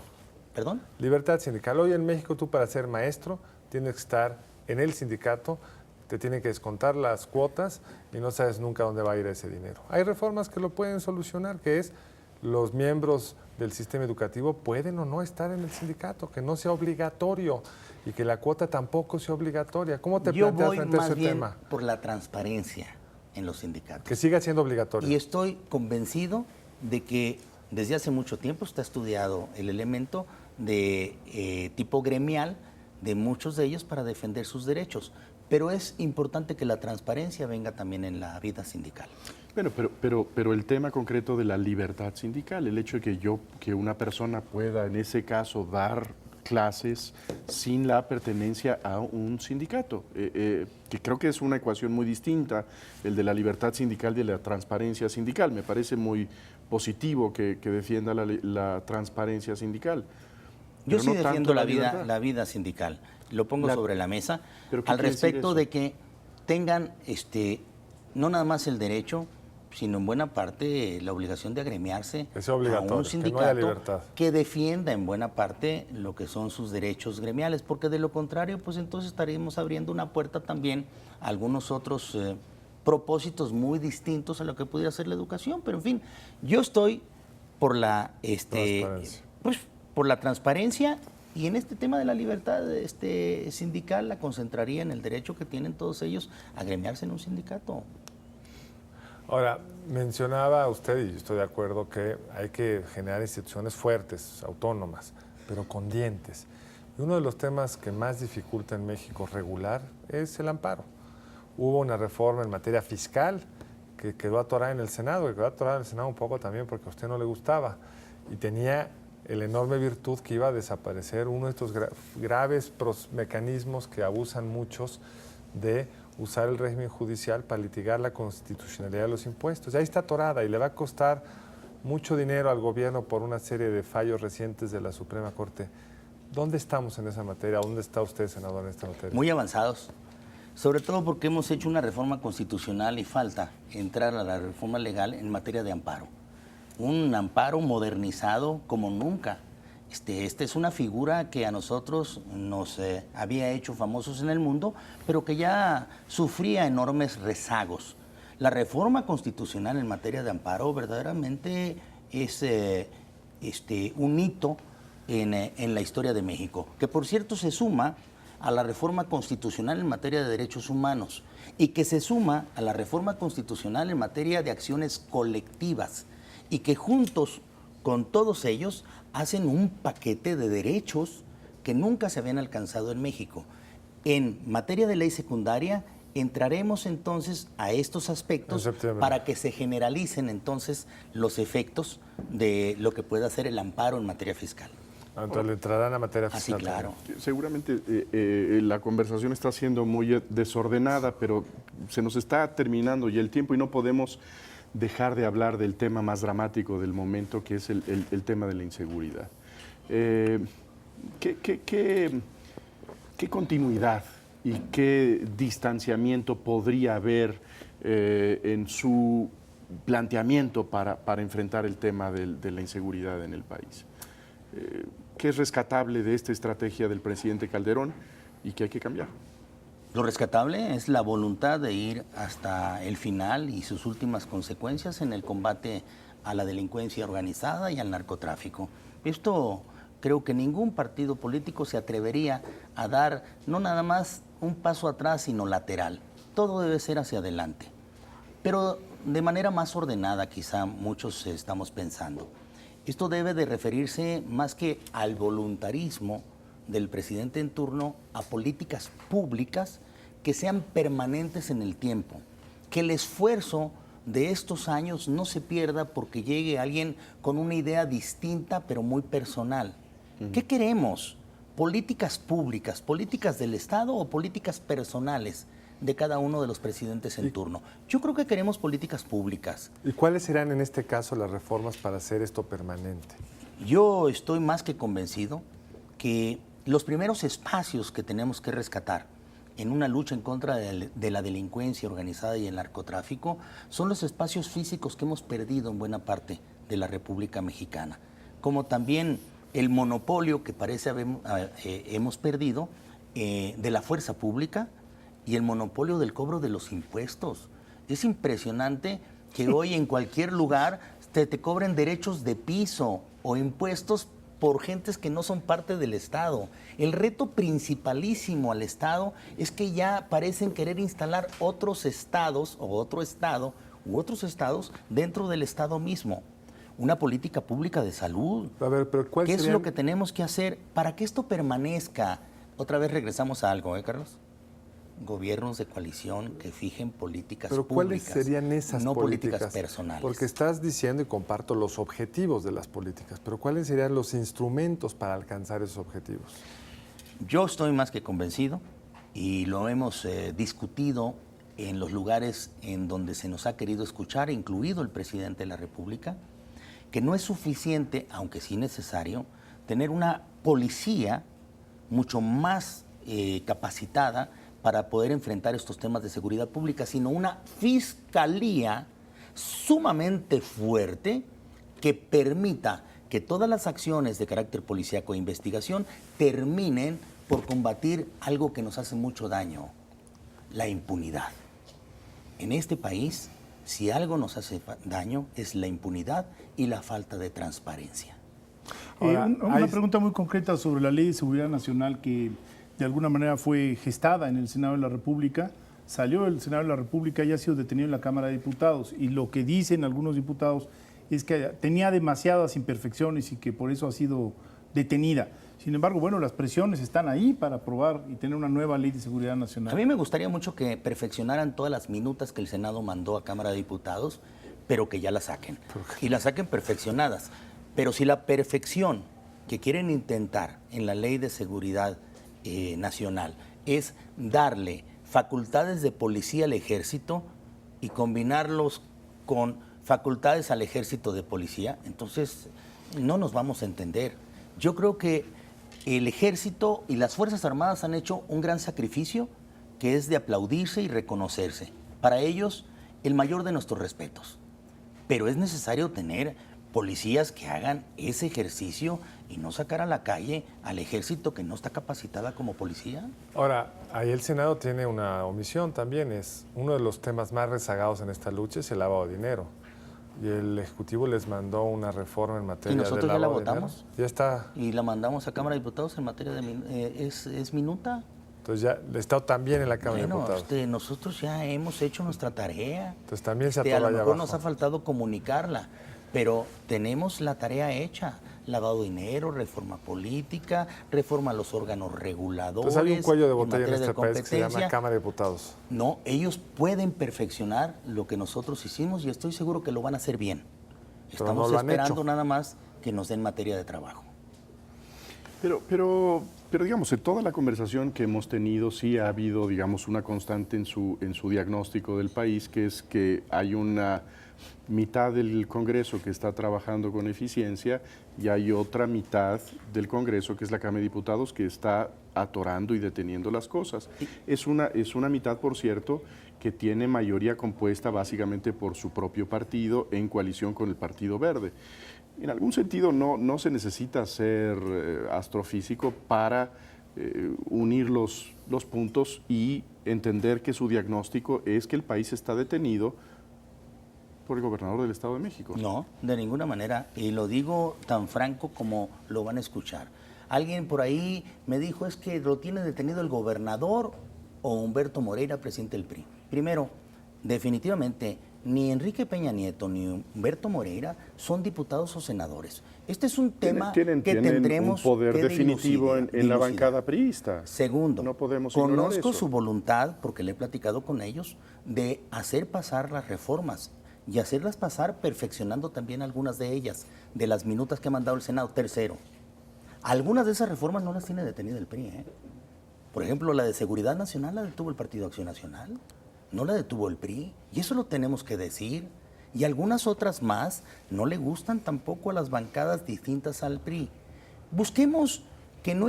¿Perdón? Libertad sindical. Hoy en México tú para ser maestro tienes que estar en el sindicato, te tienen que descontar las cuotas y no sabes nunca dónde va a ir ese dinero. Hay reformas que lo pueden solucionar, que es los miembros del sistema educativo pueden o no estar en el sindicato, que no sea obligatorio y que la cuota tampoco sea obligatoria. ¿Cómo te Yo planteas voy frente a más ese bien tema? por la transparencia en los sindicatos. Que siga siendo obligatorio. Y estoy convencido de que desde hace mucho tiempo está estudiado el elemento de tipo gremial de muchos de ellos para defender sus derechos. Pero es importante que la transparencia venga también en la vida sindical. Bueno, pero el tema concreto de la libertad sindical, el hecho de que una persona pueda en ese caso dar clases sin la pertenencia a un sindicato, que creo que es una ecuación muy distinta, el de la libertad sindical y de la transparencia sindical. Me parece muy positivo que defienda la transparencia sindical. Yo Pero sí no tanto defiendo libertad. la vida sindical. Lo pongo sobre la mesa ¿Pero qué al quiere decir respecto eso? de que tengan no nada más el derecho, sino en buena parte la obligación de agremiarse Que sea a obligatorio, un que no haya sindicato libertad. que defienda en buena parte lo que son sus derechos gremiales, porque de lo contrario, pues entonces estaríamos abriendo una puerta también a algunos otros propósitos muy distintos a lo que pudiera ser la educación. Pero en fin, yo estoy por la Transparencia. pues por la transparencia, y en este tema de la libertad sindical la concentraría en el derecho que tienen todos ellos a agremiarse en un sindicato. Ahora, mencionaba usted, y yo estoy de acuerdo, que hay que generar instituciones fuertes, autónomas, pero con dientes. Y uno de los temas que más dificulta en México regular es el amparo. Hubo una reforma en materia fiscal que quedó atorada en el Senado, que quedó atorada en el Senado un poco también porque a usted no le gustaba, y tenía el enorme virtud que iba a desaparecer uno de estos graves mecanismos que abusan muchos de usar el régimen judicial para litigar la constitucionalidad de los impuestos. Y ahí está atorada y le va a costar mucho dinero al gobierno por una serie de fallos recientes de la Suprema Corte. ¿Dónde estamos en esa materia? ¿Dónde está usted, senador, en esta materia? Muy avanzados, sobre todo porque hemos hecho una reforma constitucional y falta entrar a la reforma legal en materia de amparo. Un amparo modernizado como nunca. Esta es una figura que a nosotros nos había hecho famosos en el mundo, pero que ya sufría enormes rezagos. La reforma constitucional en materia de amparo verdaderamente es un hito en la historia de México, que por cierto se suma a la reforma constitucional en materia de derechos humanos y que se suma a la reforma constitucional en materia de acciones colectivas y que juntos con todos ellos hacen un paquete de derechos que nunca se habían alcanzado en México. En materia de ley secundaria entraremos entonces a estos aspectos para que se generalicen entonces los efectos de lo que pueda hacer el amparo en materia fiscal. Entonces le entrarán a materia fiscal. Así, claro. Seguramente la conversación está siendo muy desordenada, pero se nos está terminando ya el tiempo y no podemos dejar de hablar del tema más dramático del momento, que es el tema de la inseguridad. ¿Qué continuidad y qué distanciamiento podría haber en su planteamiento para enfrentar el tema de la inseguridad en el país? ¿Qué es rescatable de esta estrategia del presidente Calderón y qué hay que cambiar? Lo rescatable es la voluntad de ir hasta el final y sus últimas consecuencias en el combate a la delincuencia organizada y al narcotráfico. Esto creo que ningún partido político se atrevería a dar no nada más un paso atrás, sino lateral. Todo debe ser hacia adelante. Pero de manera más ordenada, quizá muchos estamos pensando. Esto debe de referirse más que al voluntarismo del presidente en turno, a políticas públicas que sean permanentes en el tiempo, que el esfuerzo de estos años no se pierda porque llegue alguien con una idea distinta pero muy personal. ¿Qué queremos? ¿Políticas públicas, políticas del Estado o políticas personales de cada uno de los presidentes en turno? Yo creo que queremos políticas públicas. ¿Y cuáles serán en este caso las reformas para hacer esto permanente? Yo estoy más que convencido que los primeros espacios que tenemos que rescatar en una lucha en contra de la delincuencia organizada y el narcotráfico son los espacios físicos que hemos perdido en buena parte de la República Mexicana, como también el monopolio que parece hemos perdido de la fuerza pública y el monopolio del cobro de los impuestos. Es impresionante que hoy en cualquier lugar te cobren derechos de piso o impuestos por gentes que no son parte del Estado. El reto principalísimo al Estado es que ya parecen querer instalar otros estados o otro estado u otros estados dentro del Estado mismo. Una política pública de salud. A ver, pero ¿cuál ¿Qué serían? es lo que tenemos que hacer para que esto permanezca? Otra vez regresamos a algo, Carlos? Gobiernos de coalición que fijen políticas Pero públicas. ¿cuáles serían esas no políticas? personales. Porque estás diciendo y comparto los objetivos de las políticas, pero ¿cuáles serían los instrumentos para alcanzar esos objetivos? Yo estoy más que convencido y lo hemos discutido en los lugares en donde se nos ha querido escuchar, incluido el presidente de la República, que no es suficiente, aunque sí necesario, tener una policía mucho más capacitada para poder enfrentar estos temas de seguridad pública, sino una fiscalía sumamente fuerte que permita que todas las acciones de carácter policíaco e investigación terminen por combatir algo que nos hace mucho daño, la impunidad. En este país, si algo nos hace daño, es la impunidad y la falta de transparencia. Ahora, Una pregunta muy concreta sobre la Ley de Seguridad Nacional que de alguna manera fue gestada en el Senado de la República, salió del Senado de la República y ha sido detenido en la Cámara de Diputados. Y lo que dicen algunos diputados es que tenía demasiadas imperfecciones y que por eso ha sido detenida. Sin embargo, bueno, las presiones están ahí para aprobar y tener una nueva Ley de Seguridad Nacional. A mí me gustaría mucho que perfeccionaran todas las minutas que el Senado mandó a Cámara de Diputados, pero que ya las saquen. Y las saquen perfeccionadas. Pero si la perfección que quieren intentar en la Ley de Seguridad Nacional es darle facultades de policía al ejército y combinarlos con facultades al ejército de policía, entonces no nos vamos a entender. Yo creo que el ejército y las Fuerzas Armadas han hecho un gran sacrificio que es de aplaudirse y reconocerse. Para ellos, el mayor de nuestros respetos. Pero es necesario tener policías que hagan ese ejercicio y no sacar a la calle al ejército que no está capacitada como policía. Ahora, ahí el Senado tiene una omisión también. Es uno de los temas más rezagados en esta lucha es el lavado de dinero. Y el Ejecutivo les mandó una reforma en materia de lavado de dinero. ¿Y nosotros ya la votamos? Ya está. Y la mandamos a Cámara de Diputados en materia de... ¿es minuta? Entonces ya está también en la Cámara de Bueno, Diputados. nosotros ya hemos hecho nuestra tarea. Entonces también se A atora lo allá mejor abajo. nos ha faltado comunicarla, pero tenemos la tarea hecha. Lavado de dinero, reforma política, reforma a los órganos reguladores. Entonces hay un cuello de botella en materia de este país que se llama competencia. Cámara de Diputados. No, ellos pueden perfeccionar lo que nosotros hicimos y estoy seguro que lo van a hacer bien. Pero Estamos no lo han esperando hecho. nada más que nos den materia de trabajo. Pero digamos, en toda la conversación que hemos tenido sí ha habido, digamos, una constante en su diagnóstico del país, que es que hay una mitad del Congreso que está trabajando con eficiencia y hay otra mitad del Congreso, que es la Cámara de Diputados, que está atorando y deteniendo las cosas. Es una mitad, por cierto, que tiene mayoría compuesta básicamente por su propio partido en coalición con el Partido Verde. En algún sentido no se necesita ser astrofísico para unir los puntos y entender que su diagnóstico es que el país está detenido por el gobernador del Estado de México. No, de ninguna manera. Y lo digo tan franco como lo van a escuchar. Alguien por ahí me dijo, es que lo tiene detenido el gobernador o Humberto Moreira, presidente del PRI. Primero, definitivamente, ni Enrique Peña Nieto ni Humberto Moreira son diputados o senadores. Este es un tema que tendremos un poder que definitivo en la dilucidar. bancada priista. Segundo, no podemos ignorar conozco eso. su voluntad, porque le he platicado con ellos, de hacer pasar las reformas y hacerlas pasar perfeccionando también algunas de ellas, de las minutas que ha mandado el Senado. Tercero, algunas de esas reformas no las tiene detenido el PRI. Por ejemplo, la de Seguridad Nacional la detuvo el Partido Acción Nacional, no la detuvo el PRI, y eso lo tenemos que decir. Y algunas otras más no le gustan tampoco a las bancadas distintas al PRI. Busquemos que no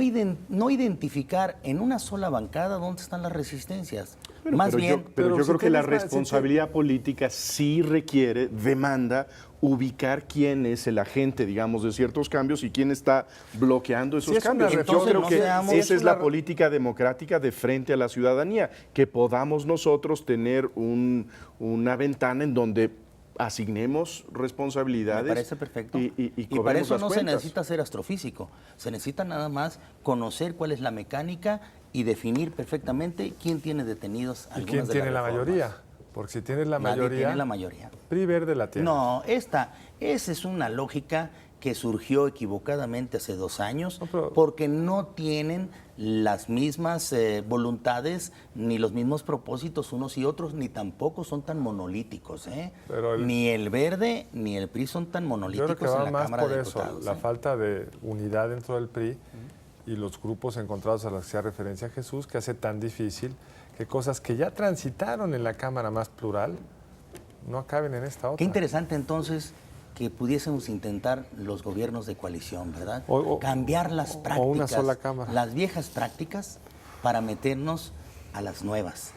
identificar en una sola bancada dónde están las resistencias. Más bien, pero yo si creo que la tienes responsabilidad política sí requiere, demanda ubicar quién es el agente, digamos, de ciertos cambios y quién está bloqueando esos Si es una cambios. Yo reforma, creo no que seamos- esa es la política democrática de frente a la ciudadanía, que podamos nosotros tener una ventana en donde asignemos responsabilidades. me parece perfecto. Y para cobremos eso las no se cuentas. necesita ser astrofísico, se necesita nada más conocer cuál es la mecánica y definir perfectamente quién tiene detenidos ¿Y algunas quién de tiene la las reformas. mayoría? Porque si tienes la Nadie mayoría, tiene la mayoría. PRI verde la tiene. No, esa es una lógica que surgió equivocadamente hace 2 años No, pero- porque no tienen las mismas voluntades ni los mismos propósitos unos y otros, ni tampoco son tan monolíticos. Pero ni el Verde ni el PRI son tan Yo monolíticos creo que va en la más Cámara por de eso, Diputados. la falta de unidad dentro del PRI y los grupos encontrados a los que hacía referencia Jesús, que hace tan difícil que cosas que ya transitaron en la Cámara más plural no acaben en esta otra. Qué interesante entonces que pudiésemos intentar los gobiernos de coalición, ¿verdad? O- Cambiar las o prácticas, una sola cámara. las viejas prácticas para meternos a las nuevas.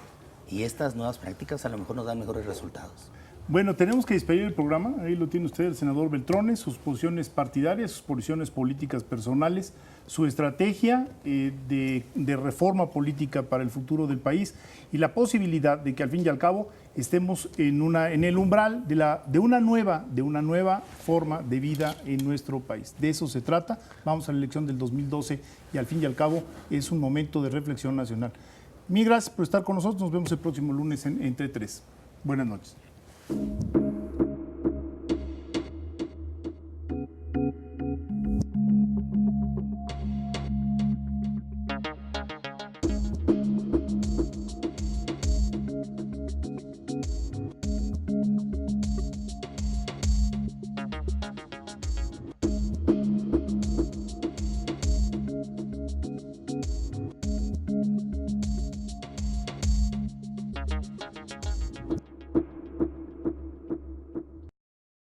Y estas nuevas prácticas a lo mejor nos dan mejores resultados. Bueno, tenemos que despedir el programa. Ahí lo tiene usted, el senador Beltrones, sus posiciones partidarias, sus posiciones políticas personales, su estrategia de reforma política para el futuro del país y la posibilidad de que al fin y al cabo estemos en el umbral de una nueva forma de vida en nuestro país. De eso se trata. Vamos a la elección del 2012 y al fin y al cabo es un momento de reflexión nacional. Mil gracias por estar con nosotros. Nos vemos el próximo lunes en Entre Tres. Buenas noches.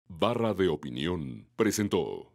Barra de Opinión presentó.